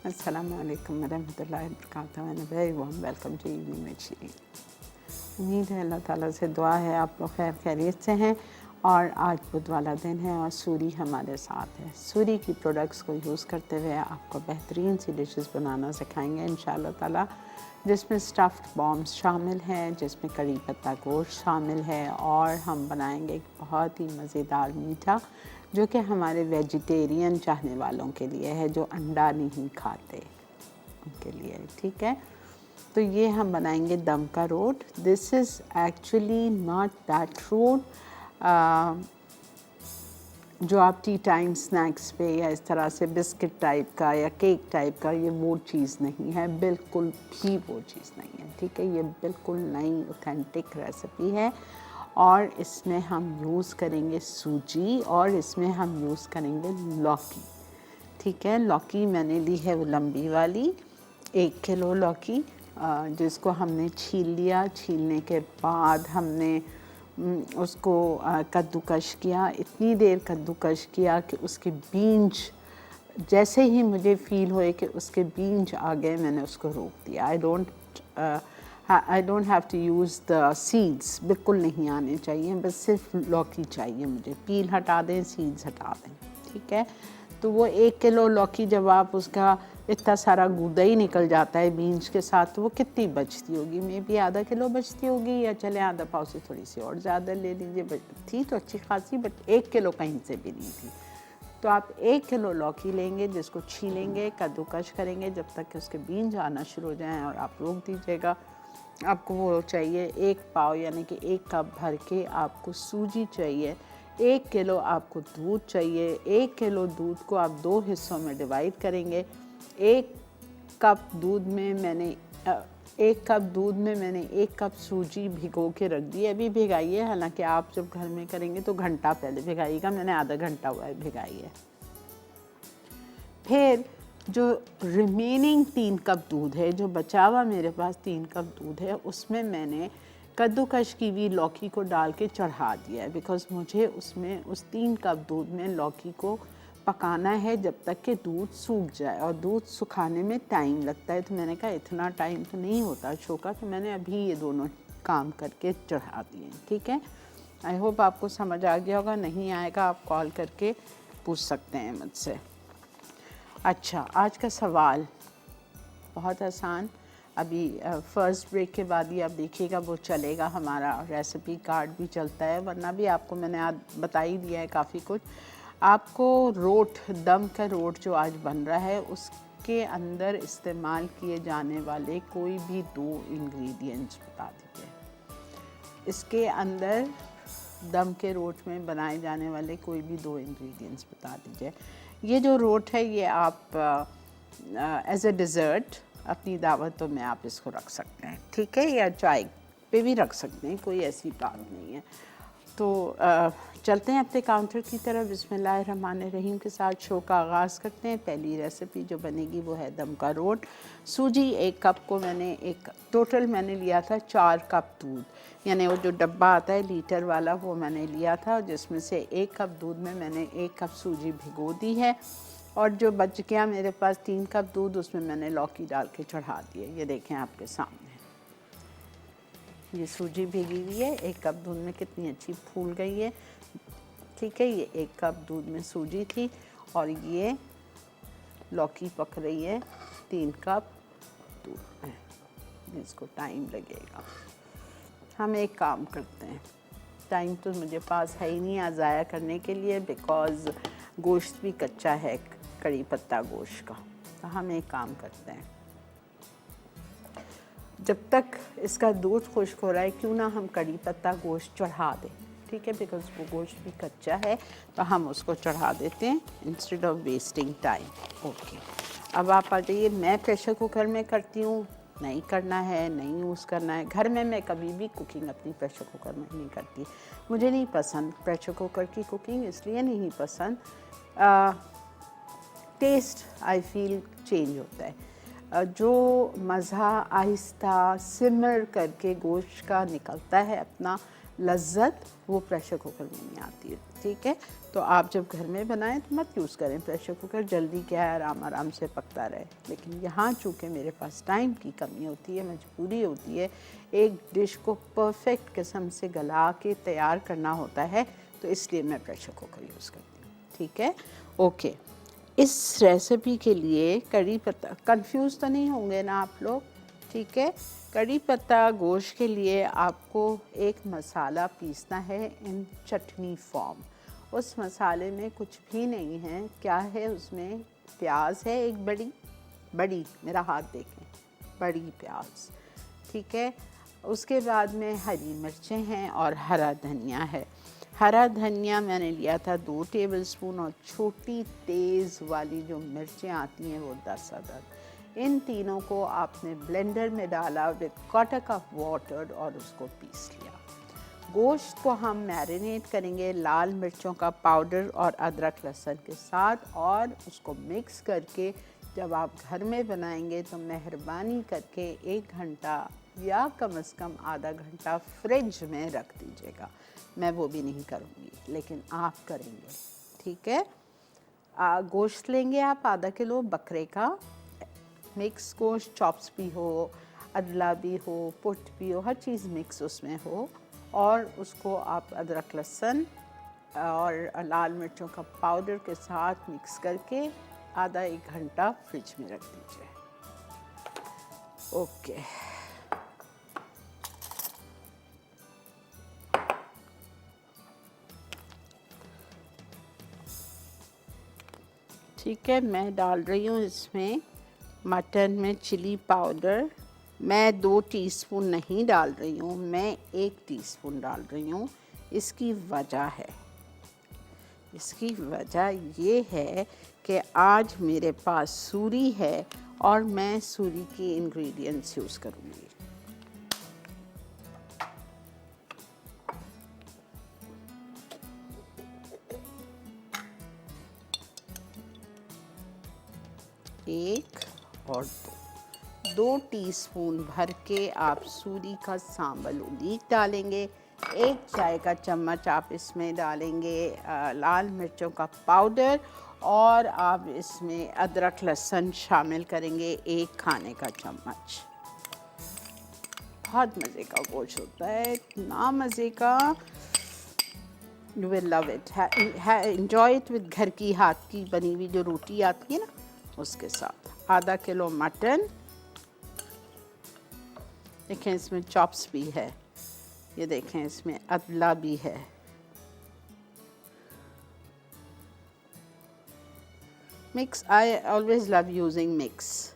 अस्सलामुअलैकुम वरहमतुल्लाहि वबरकातुहू and very warm welcome to evening with Shireen. उम्मीद है अल्लाह ताला से दुआ है आप लोग खैर खैरियत से हैं और आज बुध वाला दिन है और सूरी हमारे साथ है। सूरी की प्रोडक्ट्स को यूज़ करते हुए आपको बेहतरीन सी डिशेस बनाना सिखाएंगे इंशाअल्लाह ताला, जिसमें स्टफ़्ड बॉम्ब्स शामिल हैं, जिसमें कड़ी पत्ता गोश्त शामिल है और हम बनाएंगे एक बहुत ही मज़ेदार मीठा जो कि हमारे वेजिटेरियन चाहने वालों के लिए है, जो अंडा नहीं खाते उनके लिए, ठीक है। तो ये हम बनाएंगे दम का रोट। This is actually not that rot जो आप टी टाइम स्नैक्स पे या इस तरह से बिस्किट टाइप का या केक टाइप का, ये वो चीज़ नहीं है, बिल्कुल भी वो चीज़ नहीं है, ठीक है। ये बिल्कुल नई ऑथेंटिक रेसिपी है और इसमें हम यूज़ करेंगे सूजी और इसमें हम यूज़ करेंगे लौकी, ठीक है। लौकी मैंने ली है वो लंबी वाली, 1 किलो लौकी जिसको हमने छील लिया। छीलने के बाद हमने उसको कद्दूकश किया, इतनी देर कद्दूकश किया कि उसके बीज जैसे ही मुझे फ़ील हुए कि उसके बीज आ गए, मैंने उसको रोक दिया। I don't have to use the seeds, बिल्कुल नहीं आने चाहिए, बस सिर्फ लौकी चाहिए मुझे। पील हटा दें, सीड्स हटा दें, ठीक है। तो वो 1 किलो लौकी जब आप उसका इतना सारा गूदा ही निकल जाता है बीन्स के साथ, तो वो कितनी बचती होगी? मे बी आधा किलो बचती होगी, या चले आधा पाव से थोड़ी सी और ज़्यादा ले लीजिए। थी तो अच्छी खासी, बट 1 किलो कहीं से भी नहीं थी। तो आप 1 किलो लौकी लेंगे, जिसको छीलेंगे, कद्दूकश करेंगे जब तक कि उसके बीज आना शुरू हो जाएँ और आप रोक दीजिएगा। आपको वो चाहिए 1 पाव यानी कि 1 कप भर के आपको सूजी चाहिए। 1 किलो आपको दूध चाहिए। 1 किलो दूध को आप 2 हिस्सों में डिवाइड करेंगे। 1 कप दूध में मैंने 1 कप सूजी भिगो के रख दी है। अभी भिगाई है, हालांकि आप जब घर में करेंगे तो घंटा पहले भिगाइएगा, मैंने आधा घंटा हुआ है भिगाई है। फिर जो रिमेनिंग 3 कप दूध है, जो बचा हुआ मेरे पास 3 कप दूध है, उसमें मैंने कद्दूकश की हुई लौकी को डाल के चढ़ा दिया है, बिकॉज़ मुझे उसमें उस 3 कप दूध में लौकी को पकाना है जब तक कि दूध सूख जाए, और दूध सुखाने में टाइम लगता है। तो मैंने कहा इतना टाइम तो नहीं होता शो का, तो मैंने अभी ये दोनों काम करके चढ़ा दिए, ठीक है। आई होप आपको समझ आ गया होगा, नहीं आएगा आप कॉल करके पूछ सकते हैं मुझसे। अच्छा, आज का सवाल बहुत आसान, अभी फ़र्स्ट ब्रेक के बाद ही आप देखिएगा वो चलेगा, हमारा रेसिपी कार्ड भी चलता है, वरना भी आपको मैंने आज बता ही दिया है काफ़ी कुछ। आपको रोट, दम का रोट जो आज बन रहा है, उसके अंदर इस्तेमाल किए जाने वाले कोई भी 2 इंग्रेडिएंट्स बता दीजिए। इसके अंदर दम के रोट में बनाए जाने वाले कोई भी 2 इंग्रेडिएंट्स बता दीजिए। ये जो रोट है ये आप एज ए डिज़र्ट अपनी दावतों में आप इसको रख सकते हैं, ठीक है, या चाय पे भी रख सकते हैं, कोई ऐसी बात नहीं है। तो चलते हैं अपने काउंटर की तरफ। बिस्मिल्लाहिर्रहमानिर्रहीम के साथ शो का आगाज़ करते हैं। पहली रेसिपी जो बनेगी वो है दम का रोट। सूजी 1 कप को मैंने टोटल मैंने लिया था 4 कप दूध, यानी वो जो डब्बा आता है लीटर वाला वो मैंने लिया था, जिसमें से 1 कप दूध में मैंने 1 कप सूजी भिगो दी है, और जो बच गया मेरे पास 3 कप दूध, उसमें मैंने लौकी डाल के चढ़ा दिए। ये देखें आपके सामने, ये सूजी भीगी हुई है, 1 कप दूध में कितनी अच्छी फूल गई है, ठीक है। ये 1 कप दूध में सूजी थी और ये लौकी पक रही है 3 कप दूध में। इसको टाइम लगेगा। हम एक काम करते हैं, टाइम तो मुझे पास है ही नहीं आज ज़ाया करने के लिए, बिकॉज़ गोश्त भी कच्चा है कड़ी पत्ता गोश्त का। तो हम एक काम करते हैं, जब तक इसका दूध खुश्क हो रहा है, क्यों ना हम कड़ी पत्ता गोश्त चढ़ा दें, ठीक है, बिकॉज़ वो गोश्त भी कच्चा है, तो हम उसको चढ़ा देते हैं instead of wasting time. Okay, अब आप आ जाइए। मैं प्रेशर कुकर में करती हूँ, नहीं करना है नहीं यूज़ करना है। घर में मैं कभी भी कुकिंग अपनी प्रेशर कुकर में नहीं करती, मुझे नहीं पसंद प्रेशर कुकर की कुकिंग, इसलिए नहीं पसंद, टेस्ट आई फील चेंज होता है। जो मज़ा आहिस्ता सिमर करके गोश्त का निकलता है अपना, लज्जत वो प्रेशर कुकर में नहीं आती है। ठीक है, तो आप जब घर में बनाएं तो मत यूज़ करें प्रेशर कुकर, जल्दी क्या है आराम आराम से पकता रहे। लेकिन यहाँ चूँकि मेरे पास टाइम की कमी होती है, मजबूरी होती है, एक डिश को परफेक्ट किस्म से गला के तैयार करना होता है, तो इसलिए मैं प्रेशर कुकर यूज़ करती हूँ। ठीक है, ओके। इस रेसिपी के लिए कड़ी पत्ता, कंफ्यूज तो नहीं होंगे ना आप लोग? ठीक है, कड़ी पत्ता गोश्त के लिए आपको एक मसाला पीसना है इन चटनी फॉर्म। उस मसाले में कुछ भी नहीं है, क्या है उसमें? प्याज है एक बड़ी, मेरा हाथ देखें, बड़ी प्याज। ठीक है, उसके बाद में हरी मिर्चें हैं और हरा धनिया है। हरा धनिया मैंने लिया था 2 टेबलस्पून और छोटी तेज़ वाली जो मिर्चें आती हैं वो 10 अदद। इन तीनों को आपने ब्लेंडर में डाला विद क्वार्टर कप वाटर और उसको पीस लिया। गोश्त को हम मैरिनेट करेंगे लाल मिर्चों का पाउडर और अदरक लहसुन के साथ, और उसको मिक्स करके जब आप घर में बनाएंगे तो मेहरबानी करके 1 घंटा या कम से कम आधा घंटा फ्रिज में रख दीजिएगा। मैं वो भी नहीं करूँगी, लेकिन आप करेंगे। ठीक है, गोश्त लेंगे आप आधा किलो बकरे का, मिक्स गोश्त, चॉप्स भी हो, अदला भी हो, पुट भी हो, हर चीज़ मिक्स उसमें हो, और उसको आप अदरक लहसुन और लाल मिर्चों का पाउडर के साथ मिक्स करके आधा 1 घंटा फ्रिज में रख दीजिए। ओके, ठीक है, मैं डाल रही हूँ इसमें मटन में चिली पाउडर। मैं 2 टीस्पून नहीं डाल रही हूँ, मैं 1 टीस्पून डाल रही हूँ। इसकी वजह ये है कि आज मेरे पास सूरी है और मैं सूरी की इंग्रेडिएंट्स यूज़ करूँगी। एक और 2 टीस्पून भर के आप सूरी का सांबल उलीक डालेंगे। 1 चाय का चम्मच आप इसमें डालेंगे लाल मिर्चों का पाउडर, और आप इसमें अदरक लहसुन शामिल करेंगे 1 खाने का चम्मच। बहुत मज़े का गोश्त होता है, इतना मज़े का, you will love it. Enjoy it with घर की हाथ की बनी हुई जो रोटी आती है ना, उसके साथ। आधा किलो मटन, देखें इसमें चॉप्स भी है, ये देखें इसमें अदला भी है। Mix, I always love using mix,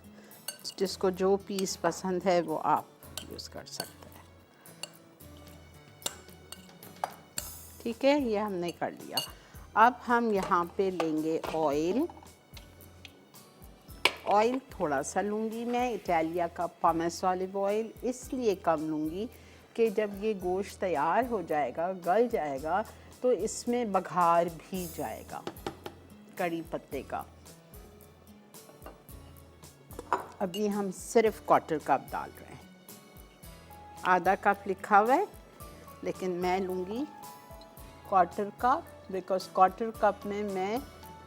जिसको जो पीस पसंद है वो आप यूज़ कर सकते हैं। ठीक है, ये हमने कर लिया। अब हम यहाँ पे लेंगे ऑयल थोड़ा सा लूँगी मैं, इटालिया का पॉमेस ऑलिव ऑयल, इसलिए कम लूँगी कि जब ये गोश्त तैयार हो जाएगा, गल जाएगा, तो इसमें बघार भी जाएगा कड़ी पत्ते का। अभी हम सिर्फ 1/4 कप डाल रहे हैं, आधा कप लिखा हुआ है, लेकिन मैं लूँगी 1/4 कप, बिकॉज 1/4 कप में मैं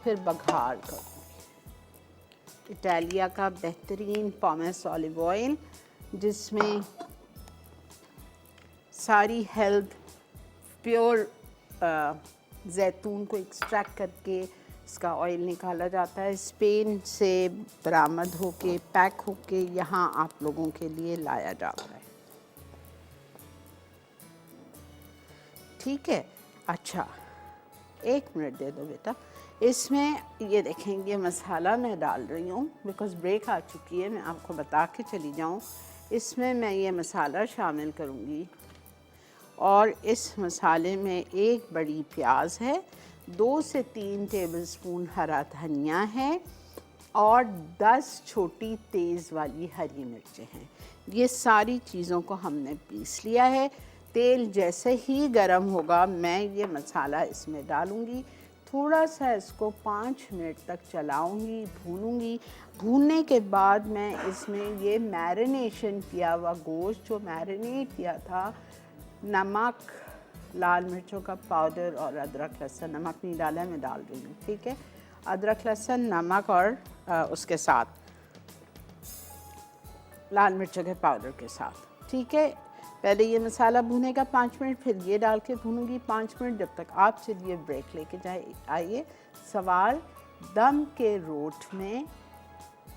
फिर बघार करूँगी। इटालिया का बेहतरीन पॉमेस ऑलिव ऑयल, जिसमें सारी हेल्थ प्योर जैतून को एक्सट्रैक्ट करके इसका ऑयल निकाला जाता है, स्पेन से बरामद होके पैक होके यहाँ आप लोगों के लिए लाया जाता है। ठीक है, अच्छा 1 मिनट दे दो बेटा। इसमें ये देखें, ये मसाला मैं डाल रही हूँ, बिकॉज़ ब्रेक आ चुकी है, मैं आपको बता के चली जाऊँ। इसमें मैं ये मसाला शामिल करूँगी, और इस मसाले में 1 बड़ी प्याज है, 2 से 3 टेबलस्पून हरा धनिया है, और 10 छोटी तेज़ वाली हरी मिर्चें हैं। ये सारी चीज़ों को हमने पीस लिया है। तेल जैसे ही गर्म होगा मैं ये मसाला इसमें डालूँगी, थोड़ा सा इसको 5 मिनट तक चलाऊँगी, भूनूँगी। भूनने के बाद मैं इसमें ये मैरिनेशन किया हुआ गोश्त जो मैरिनेट किया था, नमक, लाल मिर्चों का पाउडर और अदरक लहसुन, नमक नहीं डाला है, मैं डाल रही हूँ। ठीक है, अदरक लहसुन नमक और उसके साथ लाल मिर्चों के पाउडर के साथ। ठीक है, पहले ये मसाला भूनेगा 5 मिनट, फिर ये डाल के भूनूंगी 5 मिनट, जब तक आप चलिए ब्रेक लेके जाए आइए। सवाल दम के रोट में,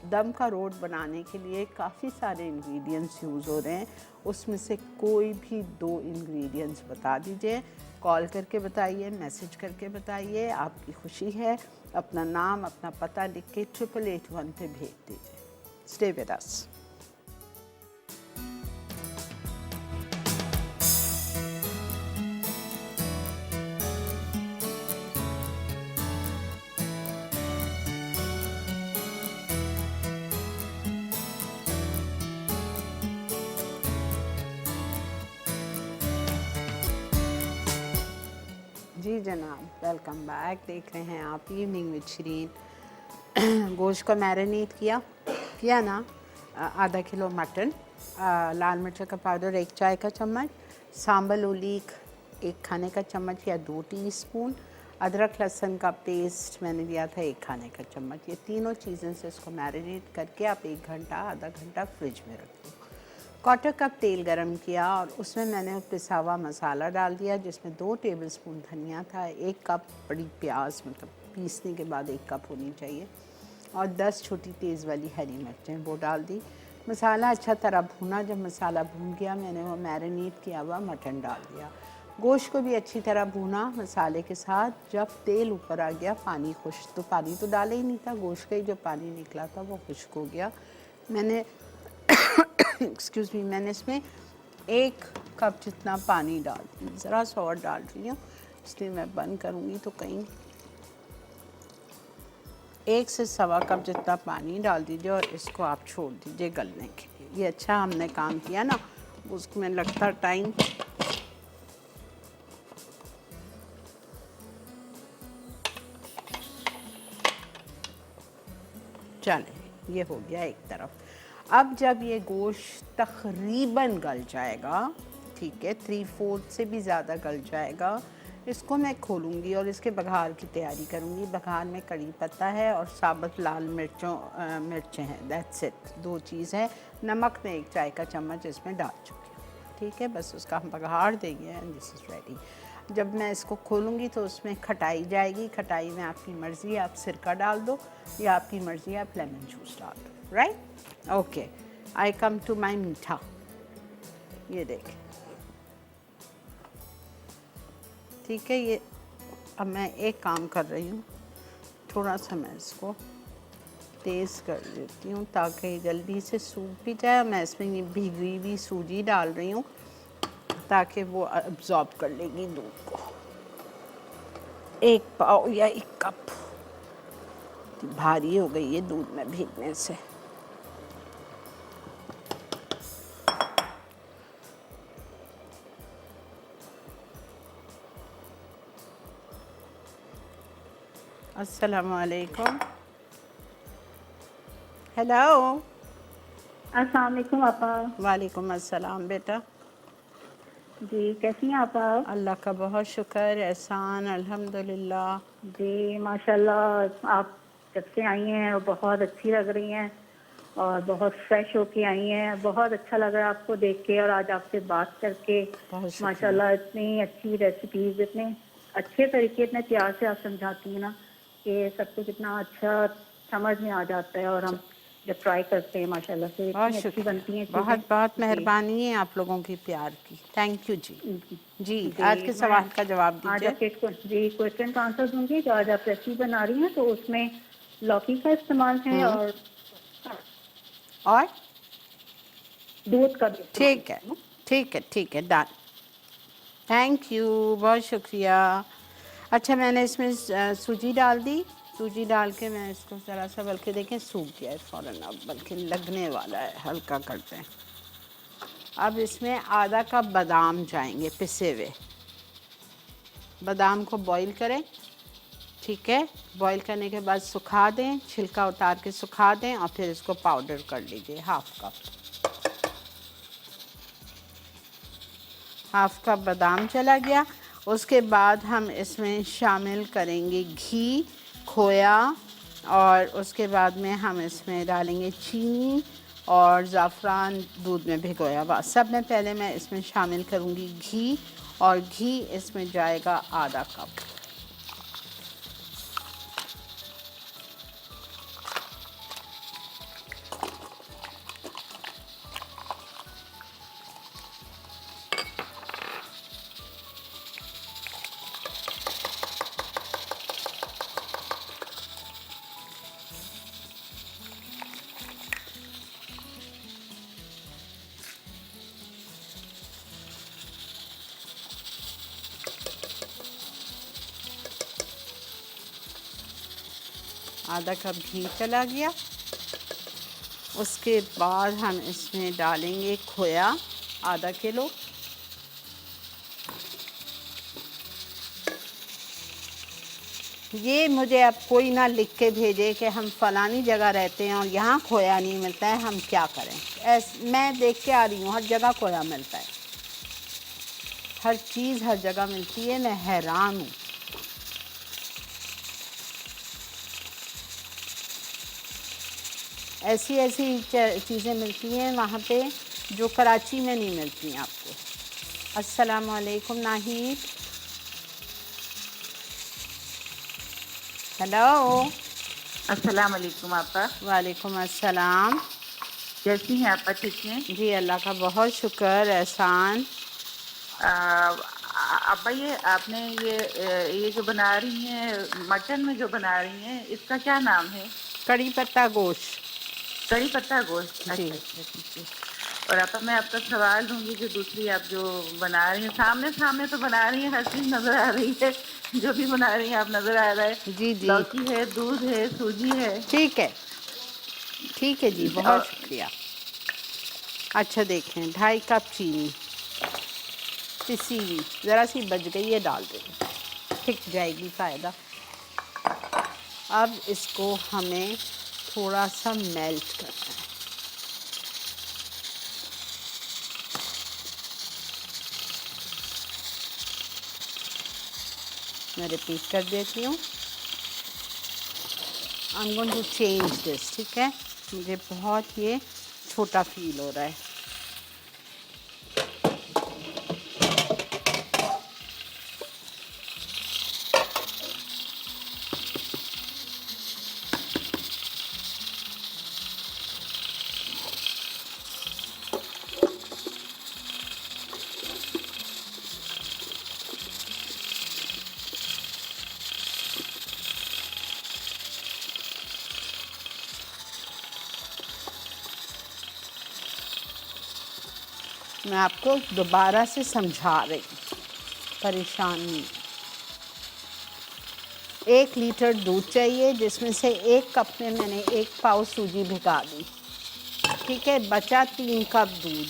दम का रोट बनाने के लिए काफ़ी सारे इंग्रेडिएंट्स यूज़ हो रहे हैं, उसमें से कोई भी 2 इंग्रेडिएंट्स बता दीजिए। कॉल करके बताइए, मैसेज करके बताइए, आपकी खुशी है। अपना नाम अपना पता लिख के 8881 पे भेज दीजिए। Stay with us. जी जनाब, वेलकम बैक। देख रहे हैं आप इवनिंग विद शरीन। गोश्त को मैरिनेट किया ना। आधा किलो मटन, लाल मिर्च का पाउडर 1 चाय का चम्मच, सांबल ओलीक 1 खाने का चम्मच या 2 टीस्पून, अदरक लहसुन का पेस्ट मैंने लिया था 1 खाने का चम्मच। ये तीनों चीज़ें से इसको मैरिनेट करके आप 1 घंटा आधा घंटा फ्रिज में रख दो। 1/4 कप तेल गरम किया और उसमें मैंने पिसा हुआ मसाला डाल दिया, जिसमें 2 टेबलस्पून धनिया था, 1 कप बड़ी प्याज, मतलब पीसने के बाद 1 कप होनी चाहिए, और 10 छोटी तेज़ वाली हरी मिर्चें वो डाल दी। मसाला अच्छा तरह भुना, जब मसाला भून गया मैंने वो मैरिनेट किया हुआ मटन डाल दिया। गोश्त को भी अच्छी तरह भूना मसाले के साथ। जब तेल ऊपर आ गया, पानी तो डाले ही नहीं था, गोश्त का ही जो पानी निकला था वो खुश्क हो गया। मैंने एक्सक्यूज़ मी, मैंने इसमें 1 कप जितना पानी डाल दी, ज़रा सा और डाल रही हूँ, इसलिए मैं बंद करूँगी तो कहीं 1 से सवा कप जितना पानी डाल दीजिए और इसको आप छोड़ दीजिए गलने के लिए। ये अच्छा हमने काम किया ना, उसमें लगता टाइम। चले, ये हो गया एक तरफ। अब जब ये गोश्त तकरीबन गल जाएगा, ठीक है, 3/4 से भी ज़्यादा गल जाएगा, इसको मैं खोलूँगी और इसके बघार की तैयारी करूँगी। बघार में कड़ी पत्ता है और साबुत लाल मिर्चें हैं, दैट्स इट, 2 चीज़ है। नमक में 1 चाय का चम्मच इसमें डाल चुकी हूँ। ठीक है, बस उसका हम बघार देंगे एंड दिस इज़ रेडी। जब मैं इसको खोलूँगी तो उसमें खटाई जाएगी। खटाई में आपकी मर्ज़ी, आप सिरका डाल दो या आपकी मर्ज़ी आप लेमन जूस डाल दो। Right, okay, I come to my meetha. ये देखें, ठीक है। ये अब मैं एक काम कर रही हूँ, थोड़ा सा मैं इसको तेज़ कर देती हूँ ताकि जल्दी से सूख भी जाए। मैं इसमें ये भीगी हुई सूजी डाल रही हूँ ताकि वो अब्ज़ॉर्ब कर लेगी दूध को। 1 पाव या 1 कप, भारी हो गई है दूध में भीगने से। अस्सलाम वालेकुम। हेलो। अस्सलाम वालेकुम आपा। वालेकुम अस्सलाम बेटा। जी, कैसी हैं आपा? अल्लाह का बहुत शुक्र, एहसान, अल्हम्दुलिल्लाह। जी माशाल्लाह, आप जब से आई हैं और बहुत अच्छी लग रही हैं और बहुत फ्रेश होके आई हैं। बहुत अच्छा लग रहा है आपको देख के और आज आपसे बात करके। बहुत शुक्रिया। माशाल्लाह, इतनी अच्छी रेसिपीज़, इतने अच्छे तरीके, इतने प्यार से आप समझाती हैं ना कि सब कुछ इतना अच्छा समझ में आ जाता है और हम जब ट्राई करते हैं माशाल्लाह से बहुत इतनी अच्छी बनती शुक्रिया, हैं बहुत चीज़ें। बहुत जी मेहरबानी है आप लोगों की प्यार की। थैंक यू जी। जी, आज के जी, मैं सवाल का जवाब आज दीजिए। आपके क्वेश्चन का आंसर दूंगी। जो आज आप रेसिपी बना रही हैं तो उसमें लौकी का इस्तेमाल है और और दूध का भी इस्तेमाल ठीक है, है। ठीक है, ठीक है, डन। थैंक यू, बहुत शुक्रिया। अच्छा, मैंने इसमें सूजी डाल दी। सूजी डाल के मैं इसको ज़रा सा, बल्कि देखें सूख गया है फ़ौरन, अब बल्कि लगने वाला है, हल्का करते हैं। अब इसमें आधा कप बादाम जाएंगे, पिसे हुए बादाम को बॉईल करें। ठीक है, बॉईल करने के बाद सुखा दें, छिलका उतार के सुखा दें और फिर इसको पाउडर कर लीजिए। हाफ कप बादाम चला गया। उसके बाद हम इसमें शामिल करेंगे घी, खोया, और उसके बाद में हम इसमें डालेंगे चीनी और ज़ाफ़रान दूध में भिगोया हुआ। सब में पहले मैं इसमें शामिल करूँगी घी, और घी इसमें जाएगा आधा कप। आधा कप घी चला गया। उसके बाद हम इसमें डालेंगे खोया आधा किलो, ये मुझे अब कोई ना लिख के भेजे कि हम फ़लानी जगह रहते हैं और यहाँ खोया नहीं मिलता है, हम क्या करें। मैं देख के आ रही हूँ, हर जगह खोया मिलता है, हर चीज़ हर जगह मिलती है, मैं हैरान हूँ। ऐसी ऐसी चीज़ें मिलती हैं वहाँ पे जो कराची में नहीं मिलती हैं आपको। अस्सलाम वालेकुम नाहिद। हेलो। अस्सलाम वालेकुम आपा। वालेकुम अस्सलाम। कैसी हैं आपा? ठीक हैं जी, अल्लाह का बहुत शुक्र, एहसान। आपा, ये आपने ये जो बना रही हैं, मटन में जो बना रही हैं, इसका क्या नाम है? कड़ी पत्ता गोश्त। कड़ी पत्ता गोश्त। जी। अच्छा, ठीक है। और आपा, मैं आपका सवाल दूंगी कि दूसरी आप जो बना रही हैं, सामने सामने तो बना रही हैं, हर चीज़ नज़र आ रही है, जो भी बना रही हैं आप नज़र आ रहा है। जी जी, लौकी है, दूध है, सूजी है। ठीक है, ठीक है जी, बहुत और शुक्रिया। अच्छा देखें, 2.5 कप चीनी पिसी हुई, ज़रा सी बच गई है, डाल देंगे, ठीक जाएगी फ़ायदा। अब इसको हमें थोड़ा सा मेल्ट करना है। मैं रिपीट कर देती हूँ। I am going to change this, ठीक है। मुझे बहुत ये छोटा फील हो रहा है। मैं आपको दोबारा से समझा रही हूँ, परेशान नहीं। 1 लीटर दूध चाहिए, जिसमें से 1 कप में मैंने 1 पाव सूजी भिगा दी, ठीक है। बचा 3 कप दूध,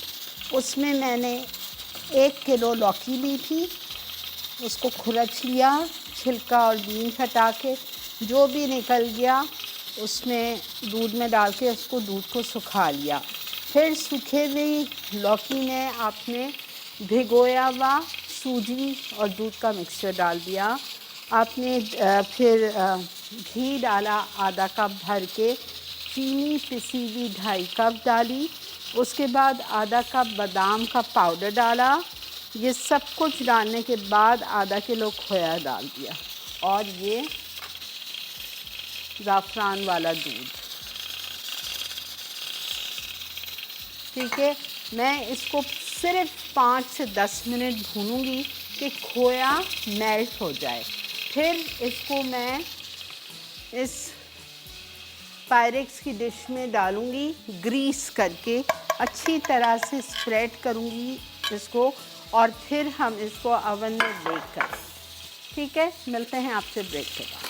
उसमें मैंने 1 किलो लौकी ली थी, उसको खुरच लिया, छिलका और बीन हटा के, जो भी निकल गया उसमें दूध में डाल के उसको दूध को सुखा लिया। फिर सूखे हुई लौकी में आपने भिगोया हुआ सूजी और दूध का मिक्सचर डाल दिया। आपने फिर घी डाला आधा कप भर के, चीनी पिसी हुई 2.5 कप डाली, उसके बाद आधा कप बादाम का पाउडर डाला। ये सब कुछ डालने के बाद आधा किलो खोया डाल दिया, और ये ज़ाफ़रान वाला दूध, ठीक है। मैं इसको सिर्फ 5 से 10 मिनट भूनूंगी कि खोया मेल्ट हो जाए। फिर इसको मैं इस पायरेक्स की डिश में डालूंगी, ग्रीस करके अच्छी तरह से स्प्रेड करूंगी इसको, और फिर हम इसको ओवन में बेक करेंगे, ठीक है। मिलते हैं आपसे ब्रेक के बाद।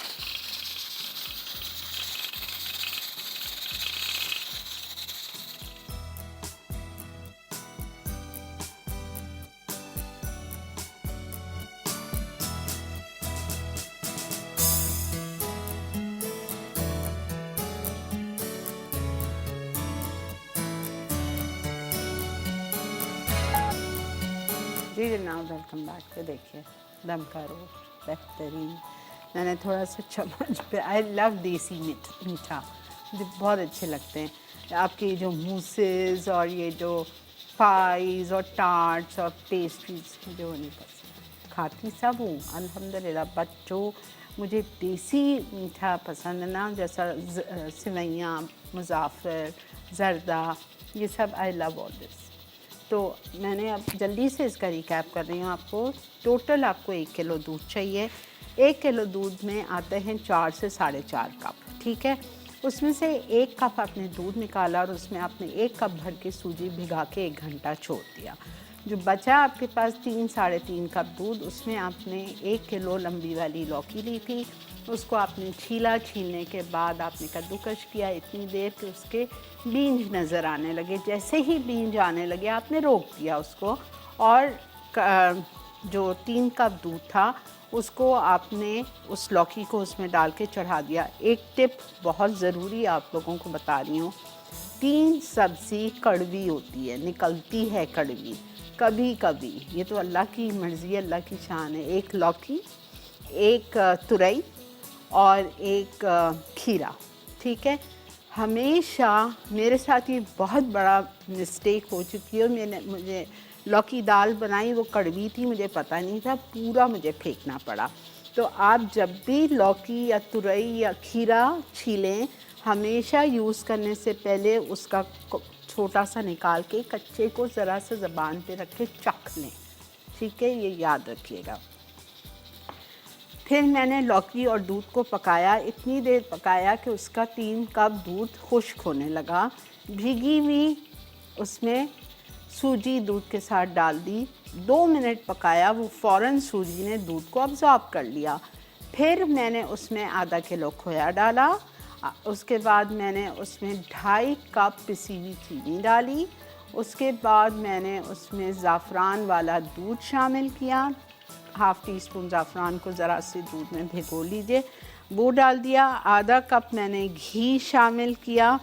जी जनाब, वेलकम बैक। तो देखिए दम का रोस्ट बेहतरीन। मैंने थोड़ा सा चम्मच पे, आई लव देसी मीठा, मुझे बहुत अच्छे लगते हैं। आपके जो मूसेस और ये जो पाइज़ और टार्ट्स और पेस्ट्रीज मुझे वो नहीं पसंद, खाती सब हूँ अल्हम्दुलिल्लाह, बट जो मुझे देसी मीठा पसंद है ना, जैसा सिवैयाँ, मुज़ाफ़िर, ज़र्दा, ये सब आई लव ऑल दिस। तो मैंने अब जल्दी से इसका रिकैप कर रही हूँ आपको। टोटल आपको 1 किलो दूध चाहिए। 1 किलो दूध में आते हैं 4 से 4.5 कप, ठीक है। उसमें से 1 कप आपने दूध निकाला और उसमें आपने 1 कप भर के सूजी भिगा के 1 घंटा छोड़ दिया। जो बचा आपके पास 3-3.5 कप दूध, उसमें आपने 1 किलो लंबी वाली लौकी ली थी, उसको आपने छीला। छीलने के बाद आपने कद्दूकस किया इतनी देर कि उसके बीज नज़र आने लगे। जैसे ही बीज आने लगे आपने रोक दिया उसको, और जो 3 कप दूध था उसको आपने उस लौकी को उसमें डाल के चढ़ा दिया। एक टिप बहुत ज़रूरी आप लोगों को बता रही हूँ, 3 सब्ज़ी कड़वी होती है, निकलती है कड़वी कभी कभी, ये तो अल्लाह की मर्ज़ी, अल्लाह की शान है। 1 लौकी, 1 तुरई और 1 खीरा, ठीक है। हमेशा मेरे साथ ये बहुत बड़ा मिस्टेक हो चुकी है। मुझे लौकी दाल बनाई, वो कड़वी थी, मुझे पता नहीं था, पूरा मुझे फेंकना पड़ा। तो आप जब भी लौकी या तुरई या खीरा छीलें, हमेशा यूज़ करने से पहले उसका छोटा सा निकाल के कच्चे को ज़रा सा ज़बान पे रख के चख लें, ठीक है, ये याद रखिएगा। फिर मैंने लौकी और दूध को पकाया, इतनी देर पकाया कि उसका 3 कप दूध खुश्क होने लगा। भीगी हुई उसमें सूजी दूध के साथ डाल दी, 2 मिनट पकाया, वो फ़ौरन सूजी ने दूध को अब्ज़ॉर्ब कर लिया। फिर मैंने उसमें आधा किलो खोया डाला। उसके बाद मैंने उसमें 2.5 कप पिसी हुई चीनी डाली। उसके बाद मैंने उसमें ज़ाफ़रान वाला दूध शामिल किया, हाफ़ टी स्पून ज़ाफ़रान को ज़रा से दूध में भिगो लीजिए, वो डाल दिया। आधा कप मैंने घी शामिल किया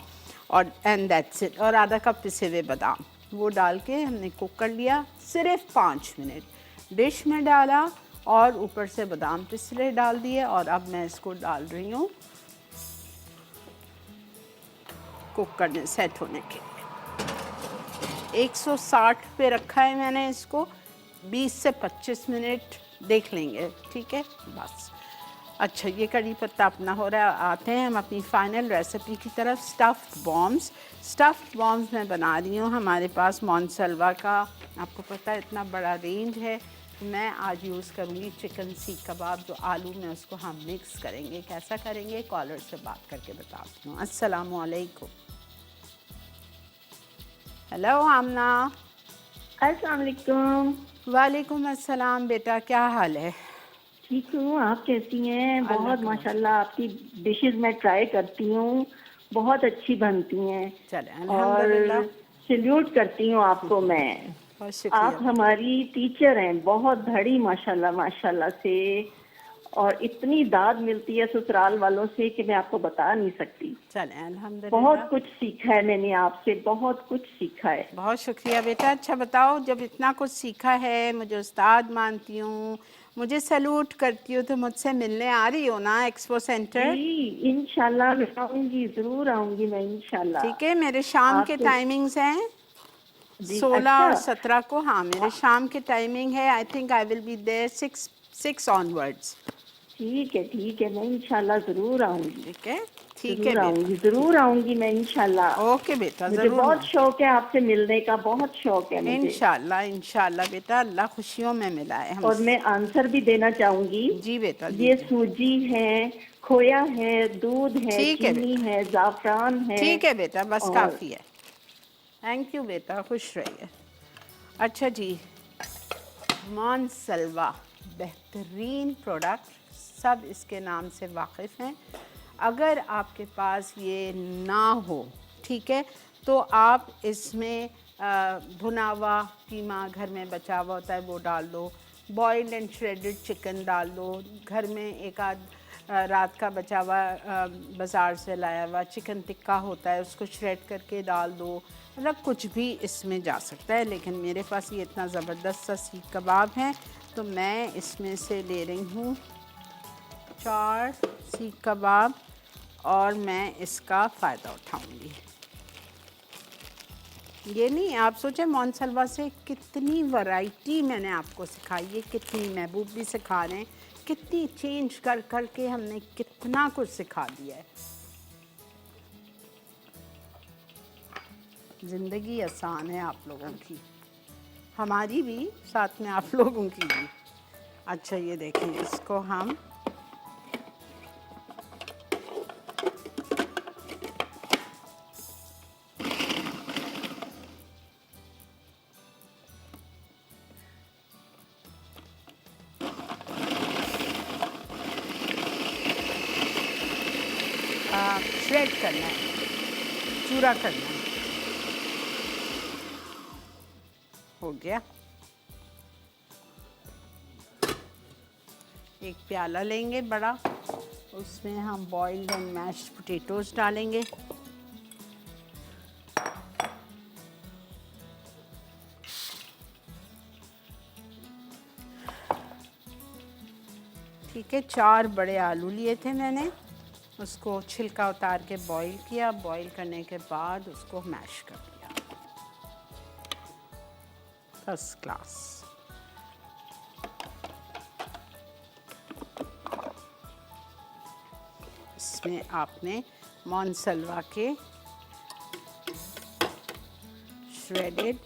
और एंड दैट्स इट, और आधा कप पिसे हुए बादाम, वो डाल के हमने कुक कर लिया सिर्फ 5 मिनट। डिश में डाला और ऊपर से बादाम पिसले डाल दिए, और अब मैं इसको डाल रही हूँ कुक करने, सेट होने के लिए। 160 पे रखा है मैंने इसको, 20 से 25 मिनट देख लेंगे, ठीक है बस। अच्छा, ये कड़ी पत्ता अपना हो रहा है। आते हैं हम अपनी फाइनल रेसिपी की तरफ। Stuffed bombs. स्टफ़्ड बॉम्ब्स मैं बना रही हूँ, हमारे पास मोनसलवा का, आपको पता है इतना बड़ा रेंज है। मैं आज यूज़ करूँगी चिकन सीख कबाब, जो आलू में उसको हम मिक्स करेंगे। कैसा करेंगे, कॉलर से बात करके बताती हूँ। अस्सलामु अलैकुम। हेलो आमना। अस्सलाम वालेकुम। वालेकुम अस्सलाम बेटा, क्या हाल है? ठीक हूँ, आप कैसी हैं? अल्लाह बहुत का माशाल्लाह आपकी डिशेस मैं ट्राई करती हूँ, बहुत अच्छी बनती हैं। चले और अल्हम्दुलिल्लाह, सल्यूट करती हूँ आपको मैं। बहुत शुक्रिया। आप हमारी टीचर हैं, बहुत बड़ी माशाल्लाह माशाल्लाह से, और इतनी दाद मिलती है ससुराल वालों से कि मैं आपको बता नहीं सकती। चले अल्हम्दुलिल्लाह, बहुत कुछ सीखा है मैंने आपसे, बहुत कुछ सीखा है। बहुत शुक्रिया बेटा। अच्छा बताओ, जब इतना कुछ सीखा है, मुझे उस्ताद मानती हूँ, मुझे सैल्यूट करती हो, तो मुझसे मिलने आ रही हो ना एक्सपो सेंटर? जी इंशाल्लाह मैं आऊंगी, जरूर आऊंगी मैं इंशाल्लाह। ठीक है, मेरे शाम के आपसे टाइमिंग्स हैं जी 16 अच्छा। और 17 को। हाँ, मेरे शाम के टाइमिंग है। I think I will be there 6 onwards. ठीक है मैं इंशाल्लाह जरूर आऊंगी, ठीक है बेटा, जरूर आऊंगी मैं इंशाल्लाह। ओके बेटा, मुझे ज़रूर। बहुत शौक है आपसे मिलने का, बहुत शौक है मुझे। इंशाल्लाह इंशाल्लाह बेटा, अल्लाह खुशियों में मिलाए हम। और मैं आंसर भी देना चाहूंगी। जी बेटा, ये दीजिए। सूजी है, खोया है, दूध है, ठीक है चीनी बेटा, है, जाफरान है। ठीक है बेटा, बस और काफ़ी है। थैंक यू बेटा, खुश रहिए। अच्छा जी, मोनसलवा बेहतरीन प्रोडक्ट, सब इसके नाम से वाकिफ़ हैं। अगर आपके पास ये ना हो, ठीक है, तो आप इसमें भुना हुआ कीमा घर में बचा हुआ होता है वो डाल दो, बॉइल्ड एंड श्रेडेड चिकन डाल दो, घर में एक आध रात का बचा हुआ बाज़ार से लाया हुआ चिकन टिक्का होता है, उसको श्रेड करके डाल दो, मतलब कुछ भी इसमें जा सकता है। लेकिन मेरे पास ये इतना ज़बरदस्त सा सीख कबाब है, तो मैं इसमें से ले रही हूँ 4 सीख कबाब और मैं इसका फ़ायदा उठाऊंगी। ये नहीं आप सोचें मोनसलवा से कितनी वैरायटी मैंने आपको सिखाई है, कितनी महबूब भी सिखा रहे हैं, कितनी चेंज कर कर के हमने कितना कुछ सिखा दिया है। ज़िंदगी आसान है आप लोगों की, हमारी भी, साथ में आप लोगों की भी। अच्छा ये देखें, इसको हम श्रेड करना है, चूरा करना है। हो गया। एक प्याला लेंगे बड़ा, उसमें हम बॉइल्ड एंड मैश्ड पोटैटोज डालेंगे। ठीक है, 4 बड़े आलू लिए थे मैंने, उसको छिलका उतार के बॉईल किया। बॉईल करने के बाद उसको मैश कर दिया। First class. इसमें आपने मोनसलवा के श्रेडेड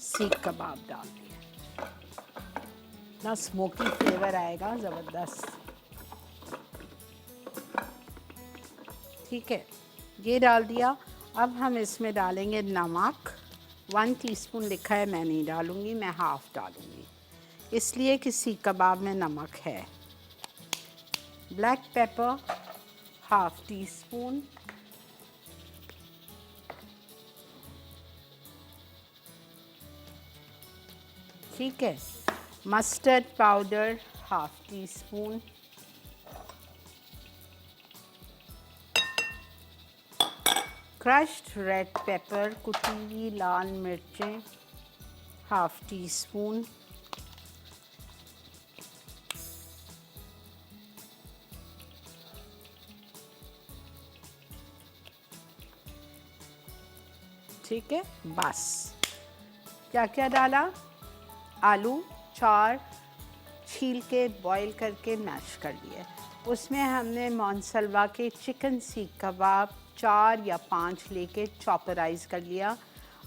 सीख कबाब डाल दिए, ना स्मोकी फ्लेवर आएगा ज़बरदस्त। ठीक है, ये डाल दिया। अब हम इसमें डालेंगे नमक। 1 टीस्पून लिखा है, मैं नहीं डालूँगी, मैं हाफ़ डालूँगी, इसलिए कि सीख कबाब में नमक है। ब्लैक पेपर हाफ़ टीस्पून, ठीक है। Mustard powder half teaspoon, crushed red pepper, कुटी हुई लाल मिर्चें हाफ़ टीस्पून, ठीक है। बस क्या क्या डाला? आलू 4 छील के बॉईल करके मैश कर लिए। उसमें हमने मोनसलवा के चिकन सीख कबाब 4 या 5 लेके चॉपराइज़ कर लिया।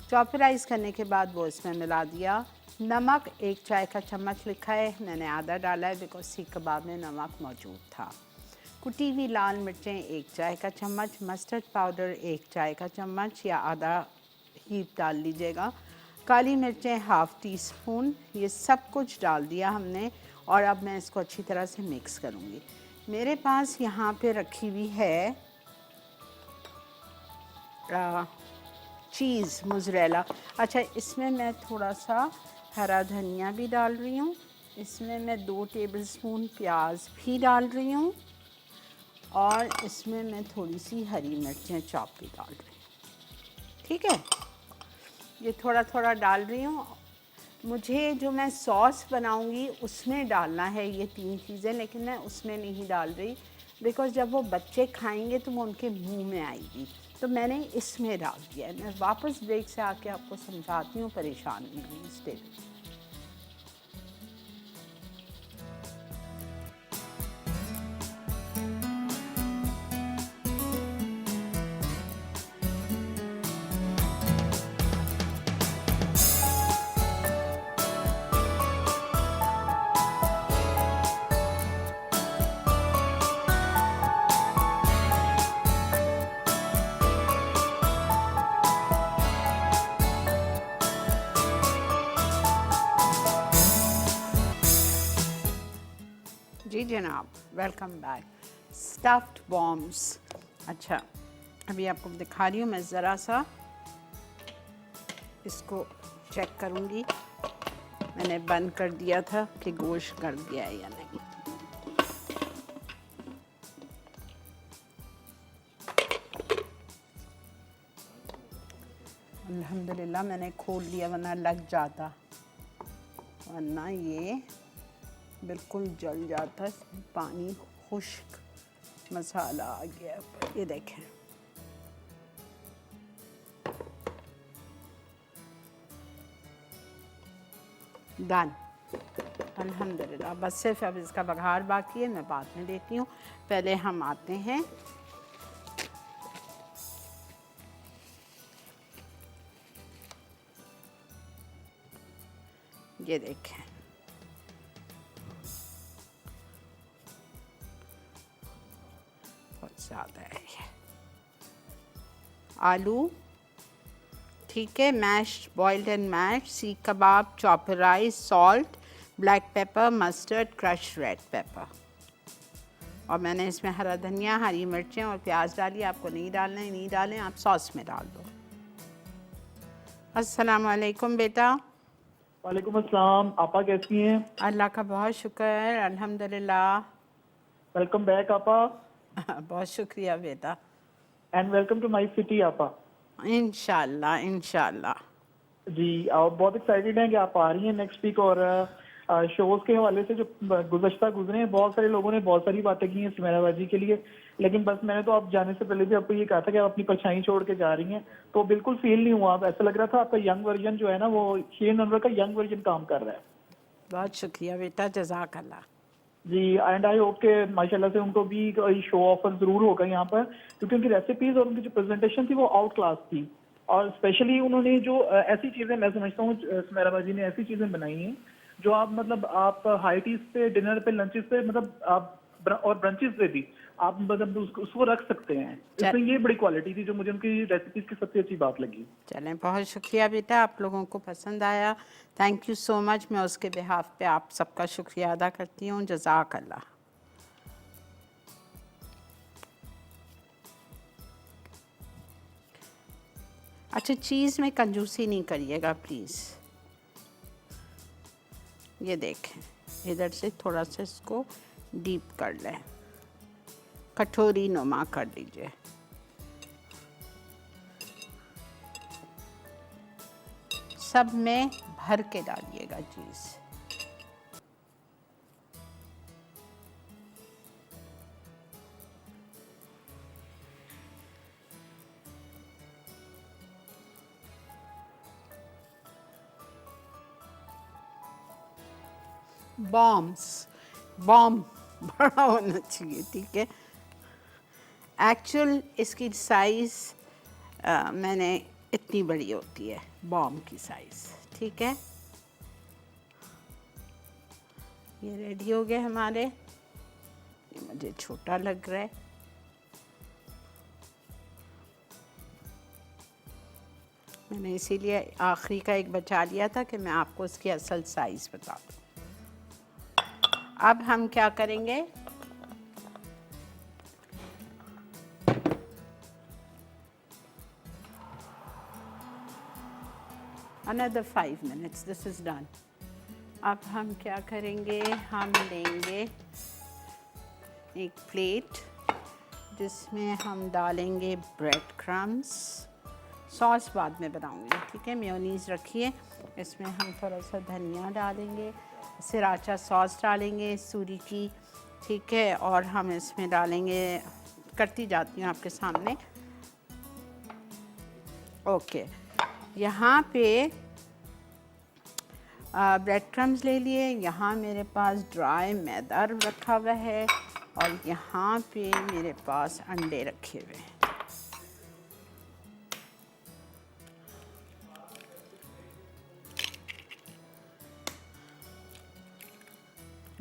चॉपराइज़ करने के बाद वो इसमें मिला दिया। नमक 1 चाय का चम्मच लिखा है, मैंने आधा डाला है बिकॉज सीख कबाब में नमक मौजूद था। कुटी हुई लाल मिर्चें 1 चाय का चम्मच, मस्टर्ड पाउडर 1 चाय का चम्मच या आधा ही डाल लीजिएगा, काली मिर्चें हाफ़ टीस्पून, ये सब कुछ डाल दिया हमने। और अब मैं इसको अच्छी तरह से मिक्स करूँगी। मेरे पास यहाँ पे रखी हुई है चीज़ मोज़रेला। अच्छा, इसमें मैं थोड़ा सा हरा धनिया भी डाल रही हूँ, इसमें मैं 2 टेबलस्पून प्याज भी डाल रही हूँ और इसमें मैं थोड़ी सी हरी मिर्चें चॉप भी डाल रही हूँ। ठीक है, ये थोड़ा थोड़ा डाल रही हूँ। मुझे जो मैं सॉस बनाऊँगी उसमें डालना है ये 3 चीज़ें, लेकिन मैं उसमें नहीं डाल रही बिकॉज़ जब वो बच्चे खाएंगे तो वो उनके मुंह में आएगी, तो मैंने इसमें डाल दिया है। मैं वापस ब्रेक से आके आपको समझाती हूँ, परेशान नहीं हुई। स्टे। जी जनाब, वेलकम बैक। Stuffed bombs. अच्छा, अभी आपको दिखा रही हूँ मैं, ज़रा सा इसको चेक करूँगी। मैंने बंद कर दिया था कि गोश्त गल गया है या नहीं। अल्हम्दुलिल्लाह मैंने खोल लिया, वरना लग जाता, वरना ये बिल्कुल जल जाता है, पानी खुश्क मसाला आ गया है। ये देखें, डन अल्हम्दुलिल्लाह। बस सिर्फ अब इसका बघार बाकी है, मैं बाद में देती हूँ। पहले हम आते हैं ये देखें, बहुत ज़्यादा है ये आलू, ठीक है, mash, boiled and mash, seekh kebab, chopper rice, salt, black pepper, mustard, crush red pepper. और मैंने इसमें हरा धनिया, हरी मिर्चें और प्याज डाली। आपको नहीं डालना है नहीं डालें, आप सॉस में डाल दो। अस्सलाम वालेकुम बेटा। वालेकुम अस्सलाम। आपा कैसी हैं? अल्लाह का बहुत शुक्र है, अल्हम्दुलिल्लाह। वेलकम बैक आपा। बहुत शुक्रिया बेटा। And welcome to my city apa. इंशाल्लाह इंशाल्लाह। जी, आप बहुत एक्साइटेड हैं कि आप आ रही हैं नेक्स्ट वीक। और शोज के हवाले से जो गुज़श्ता गुजरे हैं, बहुत सारे लोगों ने बहुत सारी बातें की हैं सुमेराबाजी के लिए, लेकिन बस मैंने तो आप जाने से पहले भी आपको ये कहा था कि आप अपनी परछाई छोड़ के जा रही हैं, तो बिल्कुल फील नहीं हुआ। आप ऐसा लग रहा था आपका यंग वर्जन जो है ना, वो शेन अनवर का यंग वर्जन काम कर रहा है। बहुत शुक्रिया बेटा, जज़ाकल्लाह। जी, एंड आई होप के माशाल्लाह से उनको भी शो ऑफर जरूर होगा यहाँ पर, क्योंकि उनकी रेसिपीज और उनकी जो प्रेजेंटेशन थी वो आउट क्लास थी। और स्पेशली उन्होंने जो ऐसी चीजें, मैं समझता हूँ सुमेराबाजी ने ऐसी चीजें बनाई हैं जो आप मतलब आप हाई टीज पे, डिनर पे, लंचेस पे, मतलब आप और ब्रंचेस पे भी आप मतलब उसको रख सकते हैं। इसमें ये बड़ी क्वालिटी थी जो मुझे उनकी रेसिपीज की सबसे अच्छी बात लगी। चलें, बहुत शुक्रिया बेटा, आप लोगों को पसंद आया, थैंक यू सो मच। मैं उसके बिहाफ पे आप सबका शुक्रिया अदा करती हूँ, जज़ाकल्लाह। अच्छा, चीज़ में कंजूसी नहीं करिएगा प्लीज़। ये देखें, इधर से थोड़ा सा इसको डीप कर लें, कटोरी नुमा कर लीजिए। सब में भर के डालिएगा चीज़। बॉम्ब बड़ा होना चाहिए, ठीक है। एक्चुअल इसकी साइज़ मैंने इतनी बड़ी होती है, बॉम्ब की साइज़, ठीक है। ये रेडी हो गए हमारे। ये मुझे छोटा लग रहा है, मैंने इसीलिए आखिरी का एक बचा लिया था कि मैं आपको इसकी असल साइज़ बता दूँ। अब हम क्या करेंगे, another 5 minutes, this is done। अब हम क्या करेंगे, हम लेंगे एक प्लेट जिसमें हम डालेंगे ब्रेड क्रम्स। सॉस बाद में बनाऊंगी, ठीक है। मेयोनीज़ रखिए, इसमें हम थोड़ा सा धनिया डालेंगे, सिराचा सॉस डालेंगे सूरी की, ठीक है। और हम इसमें डालेंगे, करती जाती हूँ आपके सामने, ओके। यहाँ पे ब्रेड क्रम्स ले लिए, यहाँ मेरे पास ड्राई मैदा रखा हुआ है, और यहाँ पे मेरे पास अंडे रखे हुए हैं।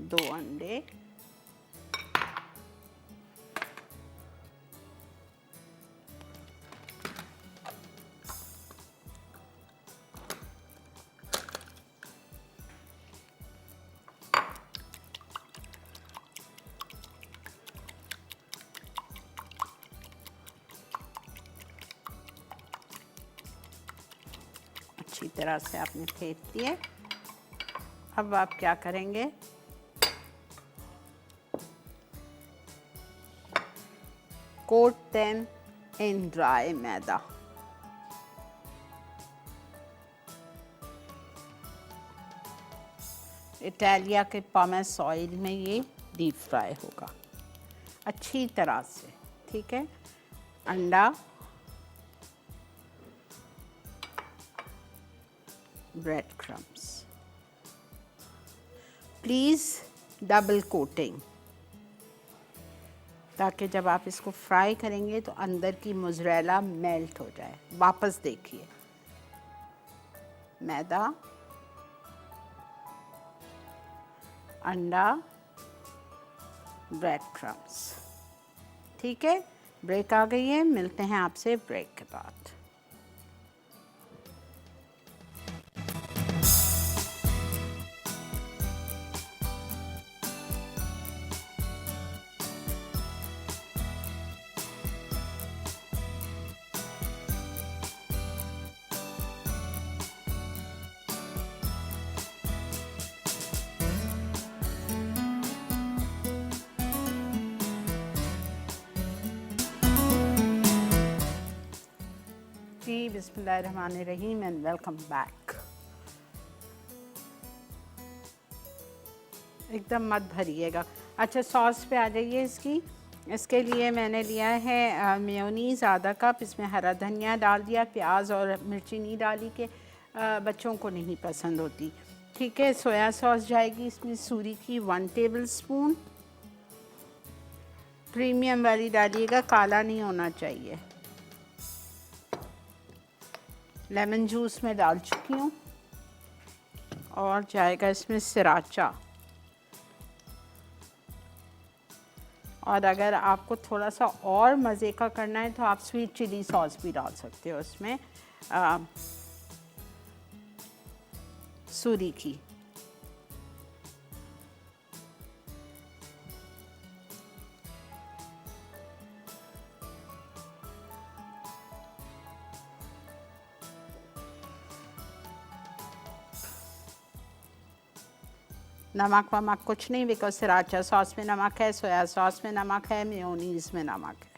दो अंडे, अच्छी तरह से आपने फेंट दिए। अब आप क्या करेंगे, coat them in dry maida. Italia के पमेस ऑयल में ये डीप फ्राई होगा अच्छी तरह से, ठीक है। अंडा, bread crumbs, please double coating, ताकि जब आप इसको फ्राई करेंगे तो अंदर की मोज़रेला मेल्ट हो जाए। वापस देखिए, मैदा, अंडा, ब्रेड क्रम्स, ठीक है। ब्रेक आ गई है, मिलते हैं आपसे ब्रेक के बाद। जी बिस्मिल्लाहिर्रहमानिर्रहीम एंड वेलकम बैक। एकदम मत भरिएगा। अच्छा, सॉस पे आ जाइए इसकी। इसके लिए मैंने लिया है मेयोनीज़ आधा कप, इसमें हरा धनिया डाल दिया, प्याज और मिर्ची नहीं डाली कि बच्चों को नहीं पसंद होती, ठीक है। सोया सॉस जाएगी इसमें सूरी की 1 टेबल स्पून, प्रीमियम वाली डालिएगा, काला नहीं होना चाहिए। लेमन जूस में डाल चुकी हूँ। और जाएगा इसमें सराचा। और अगर आपको थोड़ा सा और मज़े का करना है तो आप स्वीट चिली सॉस भी डाल सकते हो इसमें, सूरी की। नमक वमक कुछ नहीं, बिकॉज सराचा सॉस में नमक है, सोया सॉस में नमक है, मेयोनीज़ में नमक है।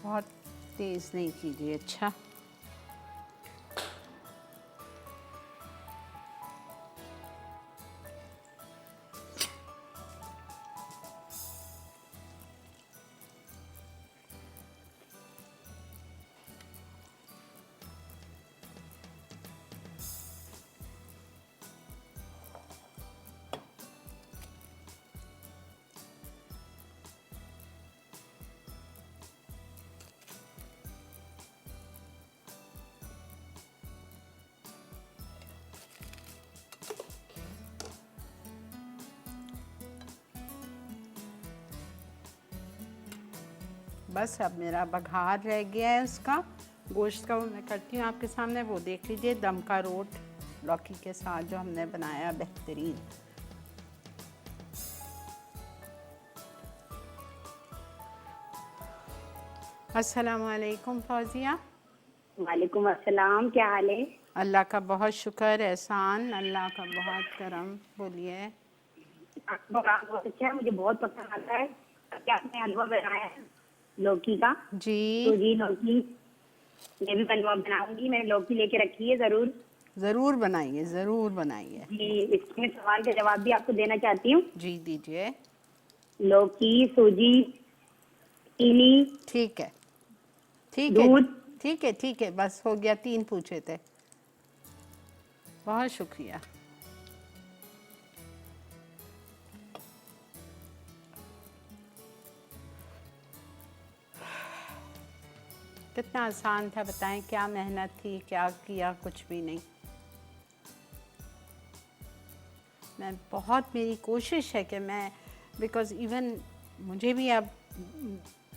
बहुत तेज़ नहीं कीजिए, अच्छा। बस अब मेरा बघार रह गया है उसका, गोश्त का, वो मैं करती हूँ आपके सामने। वो देख लीजिए, दम का रोट लौकी के साथ जो हमने बनाया, बेहतरीन। अस्सलाम वालेकुम फौजिया। वालेकुम अस्सलाम, क्या हाल है? अल्लाह का बहुत शुक्र, एहसान, अल्लाह का बहुत करम। बोलिए। आपका काम बहुत अच्छा है, मुझे बहुत पसंद आता है। क्या आपने हलवा बनाया है लौकी का? जी तो जी लौकी मैं भी हलवा बनाऊंगी, मैंने लौकी लेके रखी है, जरूर ज़रूर बनाइए, ज़रूर बनाइए। जी। इसमें सवाल का जवाब भी आपको देना चाहती हूँ। जी दीजिए। लौकी, सूजी, चीनी, ठीक है, ठीक है, दूध। ठीक है, ठीक है, बस हो गया, 3 पूछे थे। बहुत शुक्रिया। कितना आसान था, बताएं। क्या मेहनत थी, क्या किया, कुछ भी नहीं। मैं बहुत, मेरी कोशिश है कि मैं, बिकॉज़ इवन मुझे भी अब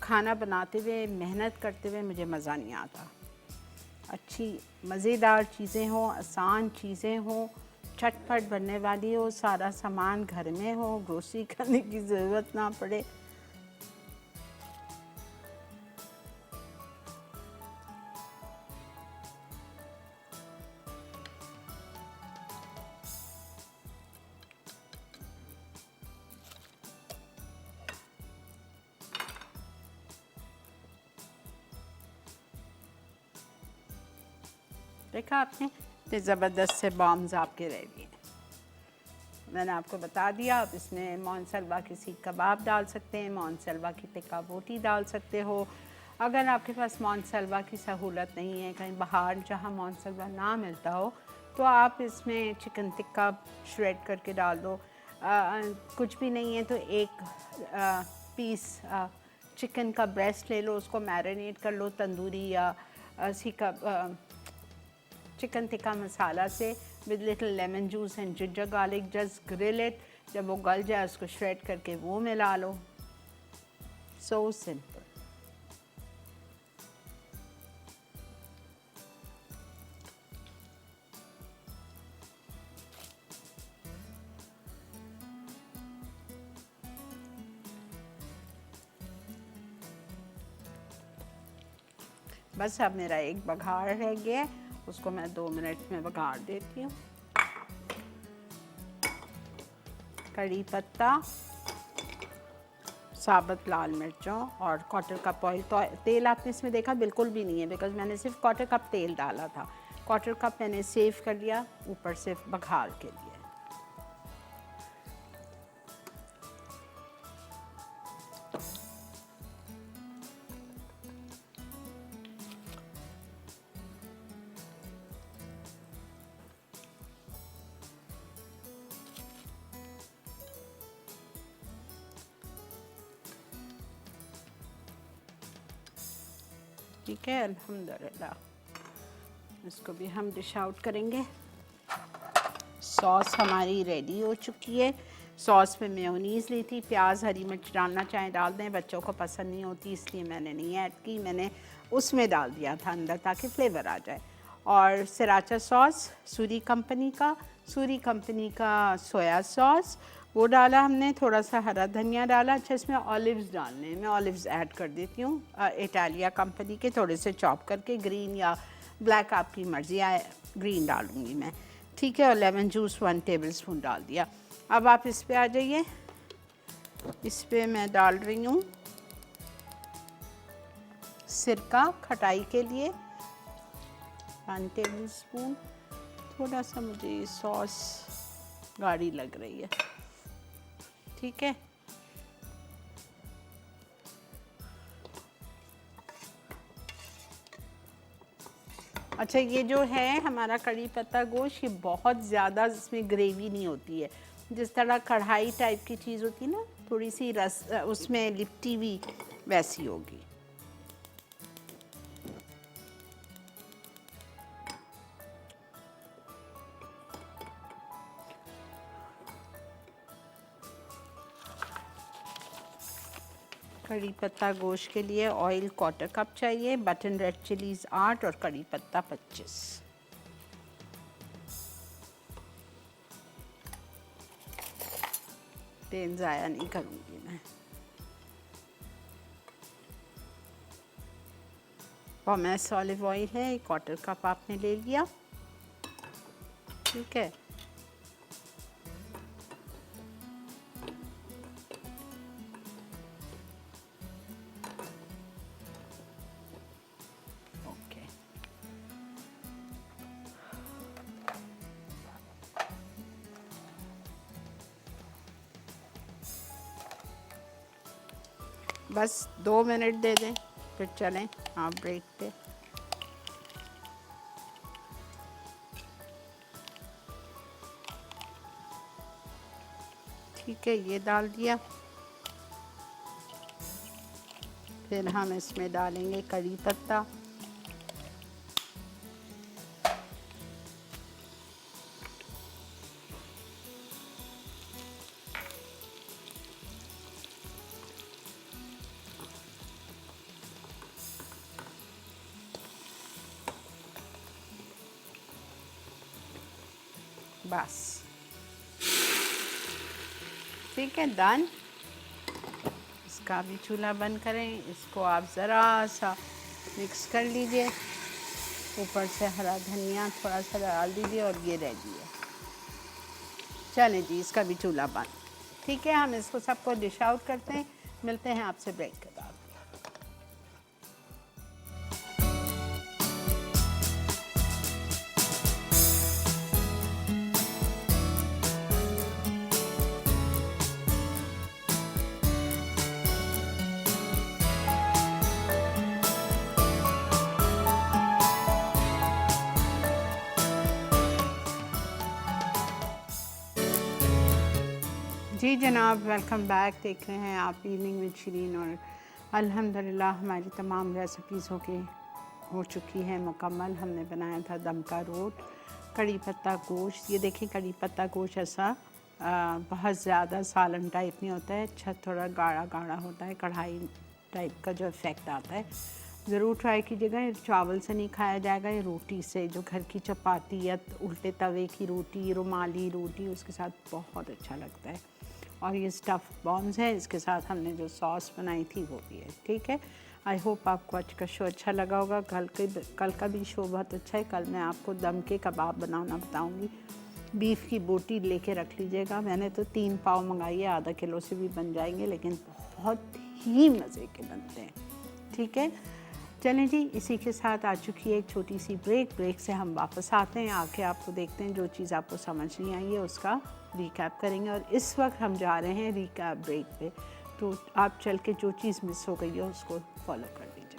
खाना बनाते हुए, मेहनत करते हुए मुझे मज़ा नहीं आता। अच्छी मज़ेदार चीज़ें हों, आसान चीज़ें हों, झटपट बनने वाली हो, सारा सामान घर में हो, ग्रोसरी करने की ज़रूरत ना पड़े। देखा आपने, इतने ज़बरदस्त से बॉम्ब्स आपके रेडी हैं। मैंने आपको बता दिया। आप इसमें मोनसलवा की सीख कबाब डाल सकते हैं, मोनसलवा की टिक्का बोटी डाल सकते हो। अगर आपके पास मोनसलवा की सहूलत नहीं है, कहीं बाहर जहाँ मोनसलवा ना मिलता हो, तो आप इसमें चिकन टिक्का श्रेड करके डाल दो। कुछ भी नहीं है तो एक पीस चिकन का ब्रेस्ट ले लो, उसको मैरिनेट कर लो तंदूरी या सीखा चिकन टिक्का मसाला से with little lemon juice and ginger garlic. Just grill it, जब वो गल जाए उसको श्रेड करके वो मिला लो। So simple. बस अब मेरा एक बघार रह गया, उसको मैं 2 मिनट में बघार देती हूँ। कड़ी पत्ता, साबुत लाल मिर्चों और क्वार्टर कप ऑयल। तो तेल आपने इसमें देखा बिल्कुल भी नहीं है, बिकॉज मैंने सिर्फ क्वार्टर कप तेल डाला था। क्वार्टर कप मैंने सेव कर लिया ऊपर सिर्फ बघार के लिए। ठीक है, अल्हम्दुलिल्लाह। इसको भी हम डिश आउट करेंगे। सॉस हमारी रेडी हो चुकी है। सॉस में मेयोनीज़ ली थी, प्याज हरी मिर्च डालना चाहें डाल दें, बच्चों को पसंद नहीं होती इसलिए मैंने नहीं ऐड की, मैंने उसमें डाल दिया था अंदर ताकि फ्लेवर आ जाए। और सिराचा सॉस सूरी कंपनी का सोया सॉस वो डाला हमने, थोड़ा सा हरा धनिया डाला। अच्छा, इसमें ऑलिव्स डालने हैं, मैं ऑलिव्स ऐड कर देती हूँ इटालिया कंपनी के, थोड़े से चॉप करके, ग्रीन या ब्लैक आपकी मर्ज़ी है, ग्रीन डालूँगी मैं। ठीक है, और लेमन जूस 1 टेबलस्पून डाल दिया। अब आप इस पे आ जाइए। इस पे मैं डाल रही हूँ सिरका खटाई के लिए 1 टेबलस्पून। थोड़ा सा मुझे ये सॉस गाढ़ी लग रही है। ठीक है, अच्छा ये जो है हमारा कड़ी पत्ता गोश्त, ये बहुत ज़्यादा इसमें ग्रेवी नहीं होती है। जिस तरह कढ़ाई टाइप की चीज़ होती है ना, थोड़ी सी रस उसमें लिपटी हुई, वैसी होगी। कड़ी पत्ता गोश्त के लिए ऑयल 1/4 कप चाहिए, बटन रेड चिलीज़ 8 और कड़ी पत्ता 25। तेल ज़ाया नहीं करूँगी मैं। पॉमेस ऑलिव ऑयल है, 1/4 कप आपने ले लिया। ठीक है, बस 2 मिनट दे दें फिर चलें आप ब्रेक पे। ठीक है, ये डाल दिया। फिर हम इसमें डालेंगे कड़ी पत्ता, बस ठीक है, डन। इसका भी चूल्हा बंद करें। इसको आप ज़रा सा मिक्स कर लीजिए, ऊपर से हरा धनिया थोड़ा सा डाल दीजिए और ये रेडी है। चलें जी, इसका भी चूल्हा बंद। ठीक है, हम इसको सबको डिश आउट करते हैं। मिलते हैं आपसे ब्रेक के बाद। जी जनाब, वेलकम बैक। देख रहे हैं आप इवनिंग विद शिरीन, और अल्हम्दुलिल्लाह हमारी तमाम रेसिपीज़ हो चुकी हैं मुकम्मल। हमने बनाया था दम का रोट, कड़ी पत्ता गोश्त। ये देखें, कड़ी पत्ता गोश्त ऐसा बहुत ज़्यादा सालन टाइप नहीं होता है, अच्छा थोड़ा गाढ़ा गाढ़ा होता है, कढ़ाई टाइप का जो इफ़ेक्ट आता है। ज़रूर ट्राई कीजिएगा। ये चावल से नहीं खाया जाएगा, ये रोटी से, जो घर की चपाती या उल्टे तवे की रोटी, रुमाली रोटी, उसके साथ बहुत अच्छा लगता है। और ये स्टफ़ बॉम्स है, इसके साथ हमने जो सॉस बनाई थी वो भी है। ठीक है, आई होप आपको आज का शो अच्छा लगा होगा। कल का भी शो बहुत अच्छा है। कल मैं आपको दम के कबाब बनाना बताऊंगी। बीफ की बोटी लेके रख लीजिएगा। मैंने तो 3 पाव मंगाई है, आधा किलो से भी बन जाएंगे, लेकिन बहुत ही मज़े के बनते हैं। ठीक है, चलें जी, इसी के साथ आ चुकी है एक छोटी सी ब्रेक से हम वापस आते हैं। आके आपको देखते हैं, जो चीज़ आपको समझ नहीं आई है उसका रिकैप करेंगे। और इस वक्त हम जा रहे हैं रिकैप ब्रेक पे, तो आप चल के जो चीज़ मिस हो गई है उसको फॉलो कर लीजिए।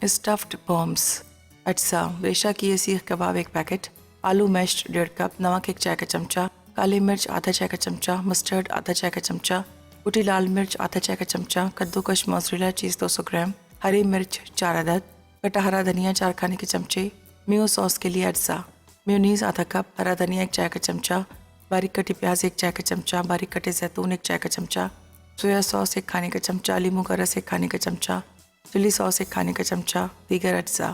स्टफ्ड बॉम्ब्स, अज्जा, रेशा की ये सीख कबाब 1 पैकेट, आलू मैश्ड 1.5 कप, नमक 1 चाय का चमचा, काली मिर्च आधा चाय का चमचा, मस्टर्ड आधा चाय का चमचा, कुटी लाल मिर्च आधा चाय का चमचा, कद्दूकश मोज़रेला चीज़ 200 ग्राम, हरी मिर्च 4 अदद, कटा हरा धनिया 4 खाने के चमचे, मेयो सॉस के लिए अज्जा, मेयोनीज़ आधा कप, हरा धनिया 1 चाय का चमचा, बारीक कटी प्याज 1 चाय का चमचा, बारीक कटे जैतून 1 चाय का चमचा, सोया सॉस 1 खाने का चमचा, लीमू का रस 1 खाने का चमचा, चिली सॉस 1 खाने का चमचा, दीगर अज्जा,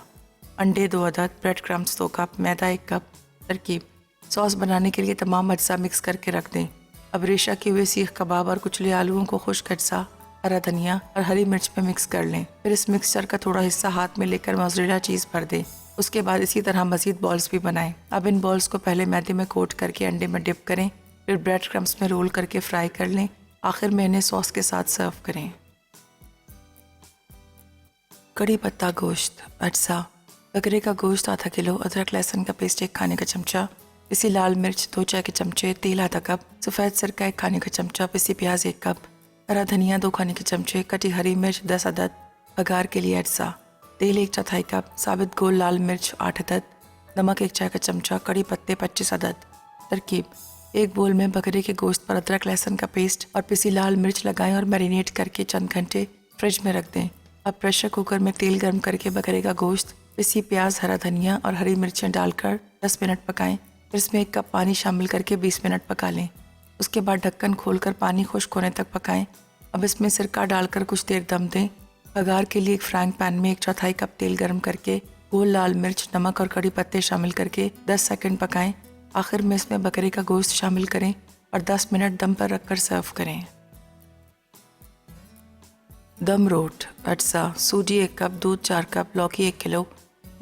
अंडे 2 अदद, ब्रेड क्रम्स 2 कप, मैदा 1 कप। तरकीब: सॉस बनाने के लिए तमाम अज्जा मिक्स करके रख दें। अब रेशा के हुए सीख कबाब और कुचले आलूओं को खुश्क अज्जा, हरा धनिया और हरी मिर्च में मिक्स कर लें। फिर इस मिक्सचर का थोड़ा हिस्सा हाथ में लेकर मोज़रेला चीज़ भर दें। उसके बाद इसी तरह मज़ीद बॉल्स भी बनाएं। अब इन बॉल्स को पहले मैदे में कोट करके अंडे में डिप करें, फिर ब्रेड क्रम्स में रोल करके फ्राई कर लें। आखिर में इन्हें सॉस के साथ सर्व करें। कड़ी पत्ता गोश्त, अज्जा, बकरे का गोश्त आधा किलो, अदरक लहसुन का पेस्ट 1 खाने का चमचा, पिसी लाल मिर्च 2 चाय के चमचे, तेल आधा कप, सफ़ेद सिरका 1 खाने का चमचा, पिसी प्याज 1 कप, हरा धनिया 2 खाने के चमचे, कटी हरी मिर्च 10 अदद, बघार के लिए अज्जा, तेल 1/4 कप, साबित गोल लाल मिर्च 8 अदद, नमक 1 चाय का चमचा, कड़ी पत्ते 25 अदद। तरकीब: एक बोल में बकरे के गोश्त पर अदरक लहसुन का पेस्ट और पिसी लाल मिर्च लगाएं और मैरिनेट करके चंद घंटे फ्रिज में रख दें। अब प्रेशर कुकर में तेल गर्म करके बकरे का गोश्त, पिसी प्याज, हरा धनिया और हरी मिर्चें डालकर 10 मिनट पकाएं। फिर इसमें 1 कप पानी शामिल करके 20 मिनट पका लें। उसके बाद ढक्कन खोलकर पानी खुश्क होने तक पकाएं। अब इसमें सिरका डालकर कुछ देर दम दें। बघार के लिए एक फ्राइंग पैन में 1/4 कप तेल गर्म करके गोल लाल मिर्च, नमक और कड़ी पत्ते शामिल करके 10 सेकंड पकाएं। आखिर में इसमें बकरे का गोश्त शामिल करें और 10 मिनट दम पर रखकर सर्व करें। दम रोट, अज्जा, सूजी 1 कप, दूध 4 कप, लौकी 1 किलो,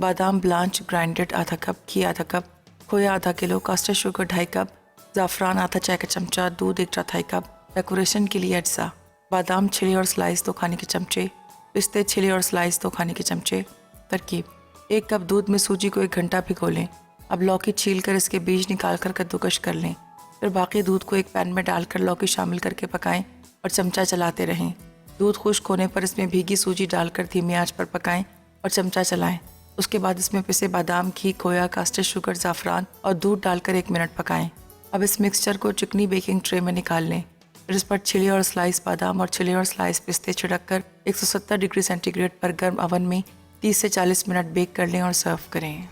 बादाम ब्लांच ग्राइंडेड आधा कप, घी आधा कप, खोया आधा किलो, कास्टर शुगर 2.5 कप, ज़ाफ़रान आधा चाय का चमचा, दूध 1/4 कप। डेकोरेशन के लिए अज्जा, बादाम छिले और स्लाइस 2 खाने के चमचे, पिस्ते छिले और स्लाइस 2 खाने के चमचे। तरकीब: 1 कप दूध में सूजी को 1 घंटा भिगो लें। अब लौकी छील कर इसके बीज निकाल कर कद्दूकश कर लें। फिर बाकी दूध को एक पैन में डालकर लौकी शामिल करके पकाएं और चमचा चलाते रहें। दूध खुश्क होने पर इसमें भीगी सूजी डालकर धीमी आंच पर पकाएं और चमचा चलाएं। उसके बाद इसमें पिसे बादाम, घी, खोया, कास्टर शुगर, ज़ाफ़रान और दूध डालकर 1 मिनट पकाएं। अब इस मिक्सचर को चिकनी बेकिंग ट्रे में निकाल लें। फिर इस पर छिले और स्लाइस बादाम और छिले और स्लाइस पिस्ते छिड़क कर 170 डिग्री सेंटीग्रेड पर गर्म ओवन में 30 से 40 मिनट बेक कर लें और सर्व करें।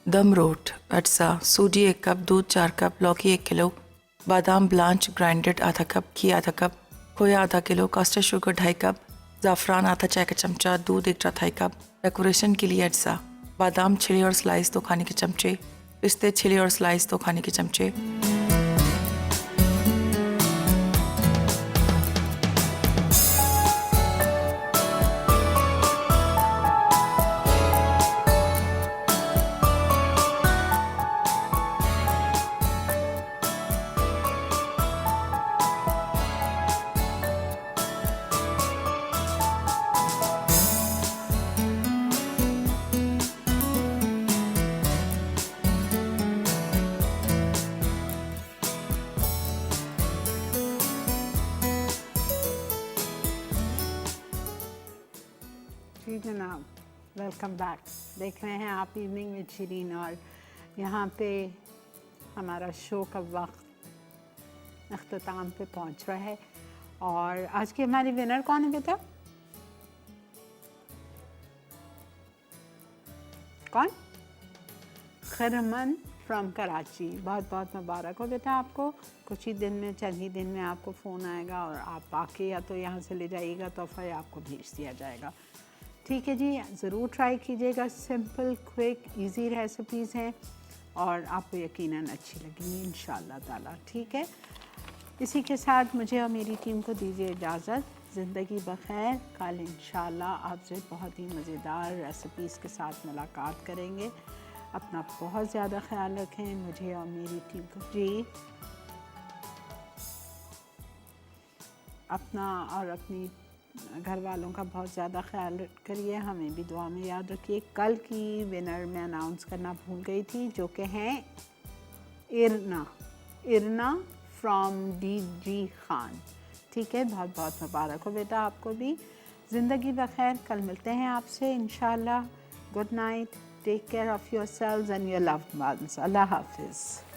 दम रोट, अज्जा, सूजी 1 कप, दूध 4 कप, लौकी 1 किलो, बादाम ब्लांच ग्राइंडेड आधा कप, घी आधा कप, खोया आधा किलो, कास्टर शुगर 2.5 कप, ज़ाफ़रान आधा चाय का चमचा, दूध 1/4 कप। डेकोरेशन के लिए अज्जा, बादाम छिले और स्लाइस 2 खाने के चमचे, पिस्ते छिले और स्लाइस 2 खाने के चमचे। जी जनाब, वेलकम बैक। देख रहे हैं आप इवनिंग विद शिरीन, और यहाँ पे हमारा शो का वक्त अख्ताम पे पहुँच रहा है। और आज की हमारी विनर कौन है बेटा? कौन? खरमन फ्रॉम कराची। बहुत बहुत मुबारक हो बेटा आपको। कुछ ही दिन में, चंद ही दिन में आपको फ़ोन आएगा और आप आके या तो यहाँ से ले जाइएगा, तोहफ़ा या आपको भेज दिया जाएगा। ठीक है जी, ज़रूर ट्राई कीजिएगा। सिंपल, क्विक, इजी रेसिपीज़ हैं और आपको यकीनन अच्छी लगेंगी इंशाअल्लाह ताला। ठीक है, इसी के साथ मुझे और मेरी टीम को दीजिए इजाज़त। ज़िंदगी बख़ैर। कल इंशाअल्लाह आपसे बहुत ही मज़ेदार रेसिपीज़ के साथ मुलाकात करेंगे। अपना बहुत ज़्यादा ख्याल रखें, मुझे और मेरी टीम को। जी, अपना और अपनी घर वालों का बहुत ज़्यादा ख्याल करिए। हमें भी दुआ में याद रखिए। कल की विनर मैं अनाउंस करना भूल गई थी, जो कि हैं इरना फ्रॉम DG खान। ठीक है, बहुत बहुत मुबारक हो बेटा आपको भी। ज़िंदगी बख़ैर। कल मिलते हैं आपसे इंशाअल्लाह। Good night, take care of yourselves and your loved ones. अल्लाह हाफ़िज़।